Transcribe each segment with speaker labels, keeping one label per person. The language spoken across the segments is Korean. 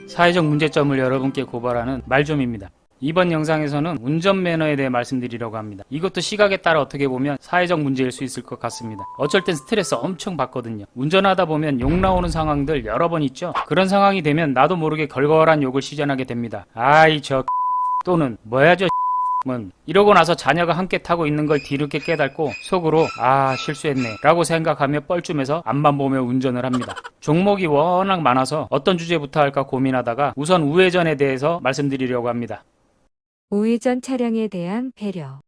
Speaker 1: 사회적 문제점을 여러분께 고발하는 말좀입니다. 이번 영상에서는 운전 매너에 대해 말씀드리려고 합니다. 이것도 시각에 따라 어떻게 보면 사회적 문제일 수 있을 것 같습니다. 어쩔 땐 스트레스 엄청 받거든요. 운전하다 보면 욕 나오는 상황들 여러 번 있죠. 그런 상황이 되면 나도 모르게 걸걸한 욕을 시전하게 됩니다. 아이 저 또는 뭐야 저 이러고 나서 자녀가 함께 타고 있는 걸 뒤늦게 깨닫고 속으로 아 실수했네 라고 생각하며 뻘쭘해서 앞만 보며 운전을 합니다. 종목이 워낙 많아서 어떤 주제부터 할까 고민하다가 우선 우회전에 대해서 말씀드리려고 합니다.
Speaker 2: 우회전 차량에 대한 배려.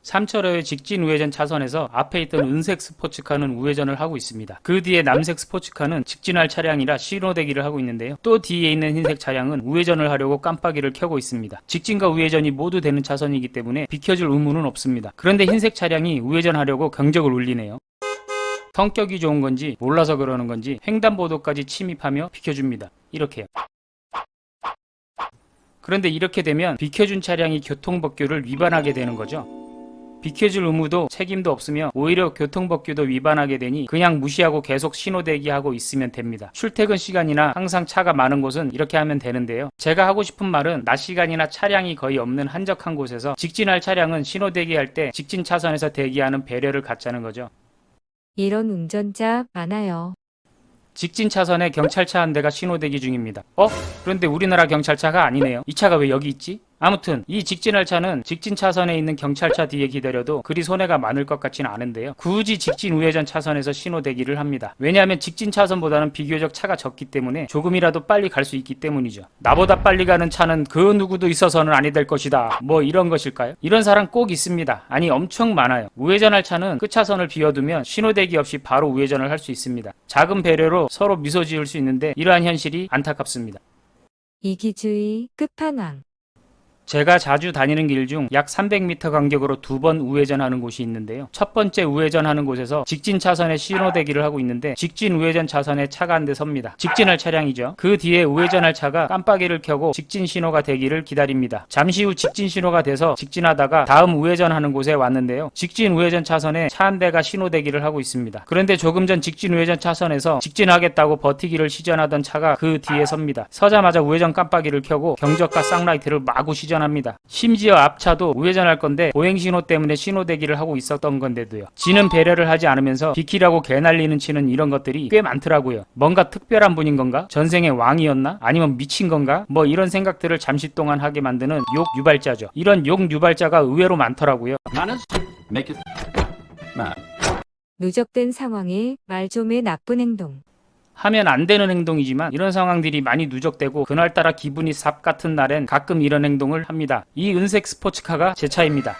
Speaker 1: 삼철호의 직진 우회전 차선에서 앞에 있던 은색 스포츠카는 우회전을 하고 있습니다. 그 뒤에 남색 스포츠카는 직진할 차량이라 신호대기를 하고 있는데요. 또 뒤에 있는 흰색 차량은 우회전을 하려고 깜빡이를 켜고 있습니다. 직진과 우회전이 모두 되는 차선이기 때문에 비켜줄 의무는 없습니다. 그런데 흰색 차량이 우회전하려고 경적을 울리네요. 성격이 좋은 건지 몰라서 그러는 건지 횡단보도까지 침입하며 비켜줍니다. 이렇게요. 그런데 이렇게 되면 비켜준 차량이 교통법규를 위반하게 되는 거죠. 비켜줄 의무도 책임도 없으며 오히려 교통법규도 위반하게 되니 그냥 무시하고 계속 신호대기하고 있으면 됩니다. 출퇴근 시간이나 항상 차가 많은 곳은 이렇게 하면 되는데요. 제가 하고 싶은 말은 낮 시간이나 차량이 거의 없는 한적한 곳에서 직진할 차량은 신호대기할 때 직진 차선에서 대기하는 배려를 갖자는 거죠.
Speaker 2: 이런 운전자 많아요.
Speaker 1: 직진 차선에 경찰차 한 대가 신호대기 중입니다. 그런데 우리나라 경찰차가 아니네요. 이 차가 왜 여기 있지? 아무튼 이 직진할 차는 직진 차선에 있는 경찰차 뒤에 기다려도 그리 손해가 많을 것 같지는 않은데요. 굳이 직진 우회전 차선에서 신호대기를 합니다. 왜냐하면 직진 차선보다는 비교적 차가 적기 때문에 조금이라도 빨리 갈 수 있기 때문이죠. 나보다 빨리 가는 차는 그 누구도 있어서는 아니 될 것이다. 뭐 이런 것일까요? 이런 사람 꼭 있습니다. 아니 엄청 많아요. 우회전할 차는 끝차선을 비워두면 신호대기 없이 바로 우회전을 할 수 있습니다. 작은 배려로 서로 미소 지을 수 있는데 이러한 현실이 안타깝습니다.
Speaker 2: 이기주의 끝판왕.
Speaker 1: 제가 자주 다니는 길 중 약 300m 간격으로 2번 우회전하는 곳이 있는데요. 첫 번째 우회전하는 곳에서 직진 차선에 신호대기를 하고 있는데 직진 우회전 차선에 차가 한 대 섭니다. 직진할 차량이죠. 그 뒤에 우회전할 차가 깜빡이를 켜고 직진 신호가 되기를 기다립니다. 잠시 후 직진 신호가 돼서 직진하다가 다음 우회전하는 곳에 왔는데요. 직진 우회전 차선에 차 한 대가 신호대기를 하고 있습니다. 그런데 조금 전 직진 우회전 차선에서 직진하겠다고 버티기를 시전하던 차가 그 뒤에 섭니다. 서자마자 우회전 깜빡이를 켜고 경적과 쌍라이트를 마구 시전합니다. 심지어 앞차도 우회전할 건데 보행신호 때문에 신호대기를 하고 있었던 건데도요. 지는 배려를 하지 않으면서 비키라고 개난리는 치는 이런 것들이 꽤 많더라고요. 뭔가 특별한 분인 건가? 전생의 왕이었나? 아니면 미친 건가? 뭐 이런 생각들을 잠시 동안 하게 만드는 욕 유발자죠. 이런 욕 유발자가 의외로 많더라고요.
Speaker 2: 누적된 상황에 말좀의 나쁜 행동.
Speaker 1: 하면 안 되는 행동이지만 이런 상황들이 많이 누적되고 그날따라 기분이 삽 같은 날엔 가끔 이런 행동을 합니다. 이 은색 스포츠카가 제 차입니다.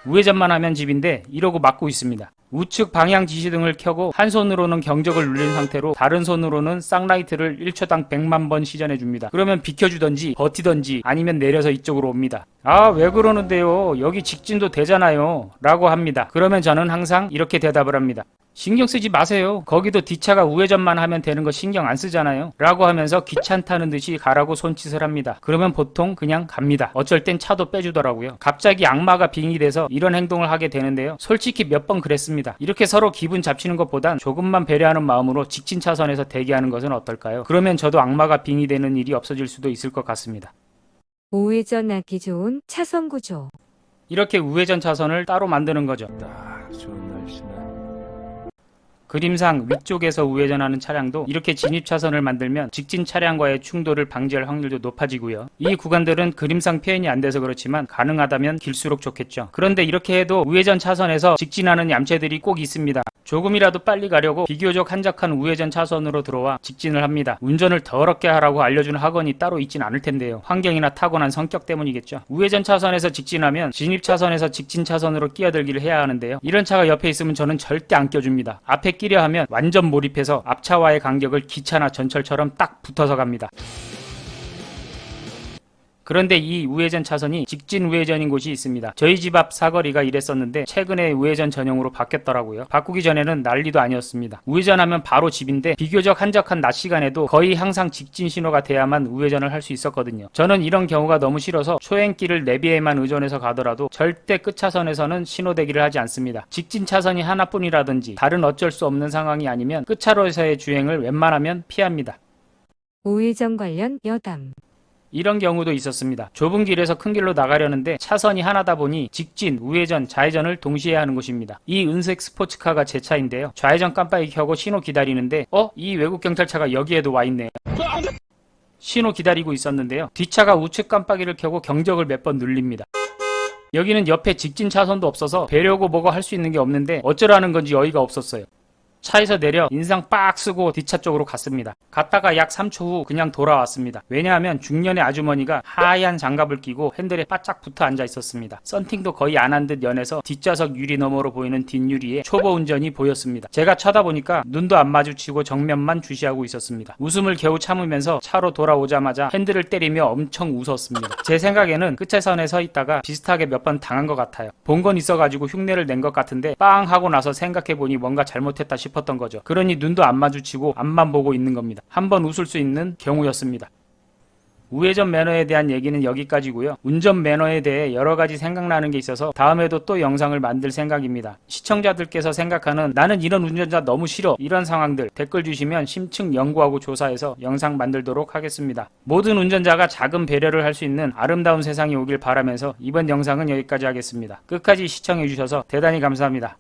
Speaker 1: 우회전만 하면 집인데 이러고 막고 있습니다. 우측 방향 지시등을 켜고 한 손으로는 경적을 눌린 상태로 다른 손으로는 쌍라이트를 1초당 100만 번 시전해 줍니다. 그러면 비켜주던지 버티던지 아니면 내려서 이쪽으로 옵니다. 아 왜 그러는데요? 여기 직진도 되잖아요 라고 합니다. 그러면 저는 항상 이렇게 대답을 합니다. 신경 쓰지 마세요. 거기도 뒷차가 우회전만 하면 되는 거 신경 안 쓰잖아요 라고 하면서 귀찮다는 듯이 가라고 손짓을 합니다. 그러면 보통 그냥 갑니다. 어쩔 땐 차도 빼주더라고요. 갑자기 악마가 빙의돼서 이런 행동을 하게 되는데요. 솔직히 몇 번 그랬습니다. 이렇게 서로 기분 잡치는 것보단 조금만 배려하는 마음으로 직진 차선에서 대기하는 것은 어떨까요? 그러면 저도 악마가 빙의되는 일이 없어질 수도 있을 것 같습니다.
Speaker 2: 우회전하기 좋은 차선 구조.
Speaker 1: 이렇게 우회전 차선을 따로 만드는 거죠.
Speaker 3: 딱 좋은 날씨네.
Speaker 1: 그림상 위쪽에서 우회전하는 차량도 이렇게 진입차선을 만들면 직진 차량과의 충돌을 방지할 확률도 높아지고요. 이 구간들은 그림상 표현이 안 돼서 그렇지만 가능하다면 길수록 좋겠죠. 그런데 이렇게 해도 우회전 차선에서 직진하는 얌체들이 꼭 있습니다. 조금이라도 빨리 가려고 비교적 한적한 우회전 차선으로 들어와 직진을 합니다. 운전을 더럽게 하라고 알려주는 학원이 따로 있진 않을 텐데요. 환경이나 타고난 성격 때문이겠죠. 우회전 차선에서 직진하면 진입 차선에서 직진 차선으로 끼어들기를 해야 하는데요. 이런 차가 옆에 있으면 저는 절대 안 껴줍니다. 앞에 끼려 하면 완전 몰입해서 앞차와의 간격을 기차나 전철처럼 딱 붙어서 갑니다. 그런데 이 우회전 차선이 직진 우회전인 곳이 있습니다. 저희 집 앞 사거리가 이랬었는데 최근에 우회전 전용으로 바뀌었더라고요. 바꾸기 전에는 난리도 아니었습니다. 우회전하면 바로 집인데 비교적 한적한 낮 시간에도 거의 항상 직진 신호가 돼야만 우회전을 할 수 있었거든요. 저는 이런 경우가 너무 싫어서 초행길을 내비에만 의존해서 가더라도 절대 끝차선에서는 신호대기를 하지 않습니다. 직진 차선이 하나뿐이라든지 다른 어쩔 수 없는 상황이 아니면 끝차로에서의 주행을 웬만하면 피합니다.
Speaker 2: 우회전 관련 여담.
Speaker 1: 이런 경우도 있었습니다. 좁은 길에서 큰 길로 나가려는데 차선이 하나다 보니 직진, 우회전, 좌회전을 동시에 하는 곳입니다. 이 은색 스포츠카가 제 차인데요. 좌회전 깜빡이 켜고 신호 기다리는데 이 외국 경찰차가 여기에도 와 있네요. 신호 기다리고 있었는데요. 뒷차가 우측 깜빡이를 켜고 경적을 몇 번 눌립니다. 여기는 옆에 직진 차선도 없어서 배려고 뭐고 할 수 있는 게 없는데 어쩌라는 건지 어이가 없었어요. 차에서 내려 인상 빡 쓰고 뒷차 쪽으로 갔습니다. 갔다가 약 3초 후 그냥 돌아왔습니다. 왜냐하면 중년의 아주머니가 하얀 장갑을 끼고 핸들에 바짝 붙어 앉아 있었습니다. 썬팅도 거의 안 한 듯 연해서 뒷좌석 유리 너머로 보이는 뒷유리에 초보 운전이 보였습니다. 제가 쳐다보니까 눈도 안 마주치고 정면만 주시하고 있었습니다. 웃음을 겨우 참으면서 차로 돌아오자마자 핸들을 때리며 엄청 웃었습니다. 제 생각에는 끝차선에 서 있다가 비슷하게 몇 번 당한 것 같아요. 본 건 있어가지고 흉내를 낸 것 같은데 빵 하고 나서 생각해보니 뭔가 잘못했다 싶었던 거죠. 그러니 눈도 안 마주치고 앞만 보고 있는 겁니다. 한번 웃을 수 있는 경우였습니다. 우회전 매너에 대한 얘기는 여기까지고요. 운전 매너에 대해 여러 가지 생각나는 게 있어서 다음에도 또 영상을 만들 생각입니다. 시청자들께서 생각하는 나는 이런 운전자 너무 싫어 이런 상황들 댓글 주시면 심층 연구하고 조사해서 영상 만들도록 하겠습니다. 모든 운전자가 작은 배려를 할 수 있는 아름다운 세상이 오길 바라면서 이번 영상은 여기까지 하겠습니다. 끝까지 시청해 주셔서 대단히 감사합니다.